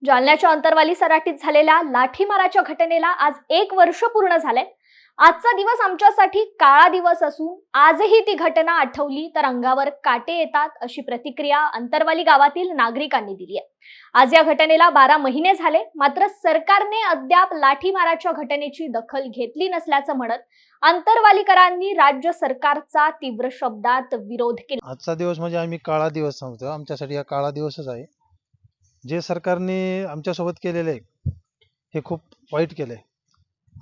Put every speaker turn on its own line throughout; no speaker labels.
जालन्याच्या अंतरवाली सराटीत झालेल्या लाठीमाराच्या घटनेला आज 1 वर्ष पूर्ण झाले। आजचा दिवस आमच्यासाठी काळा दिवस असून आजही ती घटना आठवली तर अंगावर काटे येतात, अशी प्रतिक्रिया अंतरवाली गावातील नागरिकांनी दिली आहे। आज या घटनेला 12 महिने झाले, मात्र सरकारने अद्याप लाठीमाराच्या घटनेची दखल घेतली नसल्याचं म्हणत अंतरवालीकरांनी राज्य सरकारचा तीव्र शब्दात विरोध केला।
आजचा दिवस म्हणजे आम्ही काळा दिवस समजतो। आमच्यासाठी हा काळा दिवसच आहे। जे सरकारने आमच्यासोबत केलेले आहे हे खूप वाईट केलंय।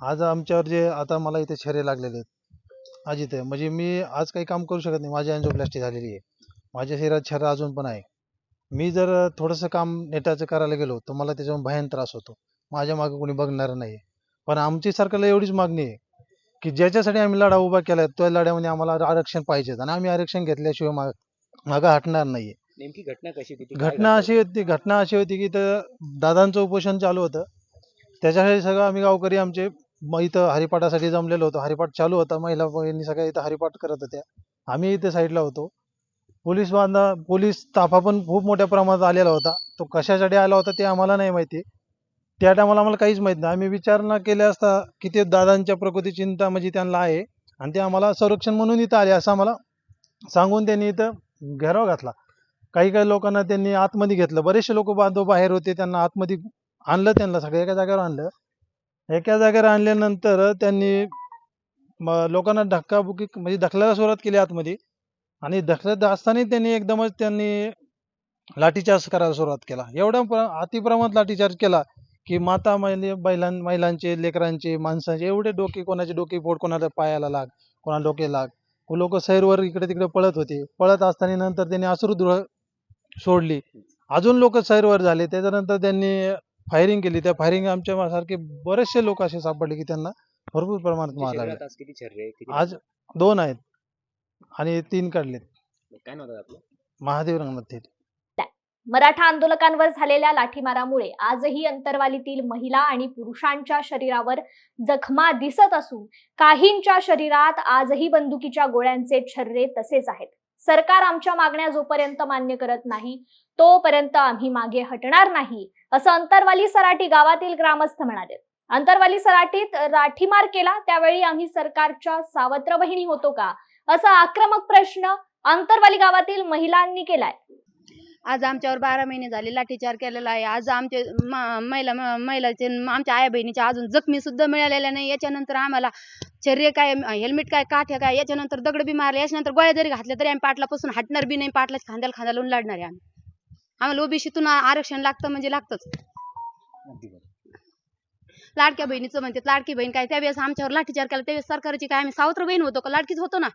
आज आमच्यावर जे आता मला इथे छर्रे लागलेले आहेत, आज इथे म्हणजे मी आज काही काम करू शकत नाही, माझी अँजिओप्लास्टी झालेली आहे, माझ्या शरीरात छर्रा अजून पण आहे। मी जर थोडंसं काम नेटाचं करायला गेलो तर मला त्याच्यावर भयान त्रास होतो, माझ्या मागे कोणी बघणार नाही। पण आमची सरकारला एवढीच मागणी आहे की ज्याच्यासाठी आम्ही लढा उभा केलाय त्या लढ्यामध्ये आम्हाला आरक्षण पाहिजे आणि आम्ही आरक्षण घेतल्याशिवाय मागं हटणार नाहीये।
नेमकी घटना कशी होती?
घटना अशी होती की तर दादांचं उपोषण चालू होतं, त्याच्यासाठी सगळं आम्ही गावकरी आमचे इथं हरिपाठासाठी जमलेलो होतो। हरिपाठ चालू होता, महिला भगिनी सगळ्या इथं हरिपाठ करत होत्या, आम्ही इथे साईडला होतो। पोलीस ताफा पण खूप मोठ्या प्रमाणात आलेला होता। तो कशासाठी आला होता ते आम्हाला नाही माहिती, त्या टायमाला आम्हाला काहीच माहित नाही। आम्ही विचारणा केल्या असता की ते दादांच्या प्रकृती चिंता म्हणजे त्यांना आहे आणि ते आम्हाला संरक्षण म्हणून इथं आले असं आम्हाला सांगून त्यांनी इथं घेराव घातला। काही लोकांना त्यांनी आतमध्ये घेतलं, बरेचसे लोक बांधव बाहेर होते, त्यांना आतमध्ये आणलं, त्यांना सगळं एका जागेवर आणलं। एका जागेवर आणल्यानंतर त्यांनी लोकांना धक्काबुक्की म्हणजे ढकलायला सुरुवात केली आतमध्ये, आणि ढकलत असताना त्यांनी एकदमच लाठीचार्ज करायला सुरुवात केला। एवढ्या अतिप्रमाणात लाठीचार्ज केला की माता महिलांचे, लेकरांचे, माणसांचे एवढे डोके, कोणाचे डोके फोड, कोणाला पायाला लाग, कोणाला डोके लाग, लोक सैरवर इकडे तिकडे पळत होते। पळत असताना नंतर त्यांनी अश्रुधूर सोडली, अजून लोक सैरवर झाले। त्याच्यानंतर त्यांनी फायरिंग केली, त्या फायरिंग आमच्या सारखे बरेचसे लोक असे सापडले की त्यांना भरपूर प्रमाणात मार लागला।
आज किती छर्रे
आज 2 आहेत आणि 3 काढलेत।
काय नाव आपलं?
महादेव रंगनाथ थेट।
मराठा आंदोलकांवर झालेल्या लाठीमारामुळे आजही अंतरवालीतील महिला आणि पुरुषांच्या शरीरावर जखमा दिसत असून काहींच्या शरीरात आजही बंदुकीच्या गोळ्यांचे छर्रे तसेच आहेत। सरकार आमच्या मागण्या जोपर्यंत मान्य करत नाही तोपर्यंत आम्ही मागे हटणार नाही, असं अंतरवाली सराटी गावातील ग्रामस्थ म्हणाले। अंतरवाली सराटीत लाठीमार केला त्यावेळी आम्ही सरकारच्या सावत्र बहिणी होतो का, असा आक्रमक प्रश्न अंतरवाली गावातील महिलांनी केलाय।
आज आमच्यावर 12 महिने झाले लाठीचार्ज केलेला आहे। आज आमचे महिलाचे, आमच्या आया बहिणीच्या अजून जखमी सुद्धा मिळालेल्या नाही। याच्यानंतर आम्हाला छर्रे काय, हेल्मेट काय, काठ्या काय, याच्यानंतर दगड बी मारले, याच्यानंतर गोळ्या जरी घातल्या तरी आम्ही पाटलापासून हटणार बी नाही, पाटलाच्या खांद्याला लावून लढणार आहे आम्ही। आम्हाला ओबीसीतून आरक्षण लागतं म्हणजे लागतंच। लाडक्या बहिणीचं म्हणतात, लाडकी बहीण काय, त्यावेळेस आमच्यावर लाठीचार्ज केला त्यावेळेस सरकारची काय आम्ही सावत्र बहीण होतो का? लाडकीच होतो ना।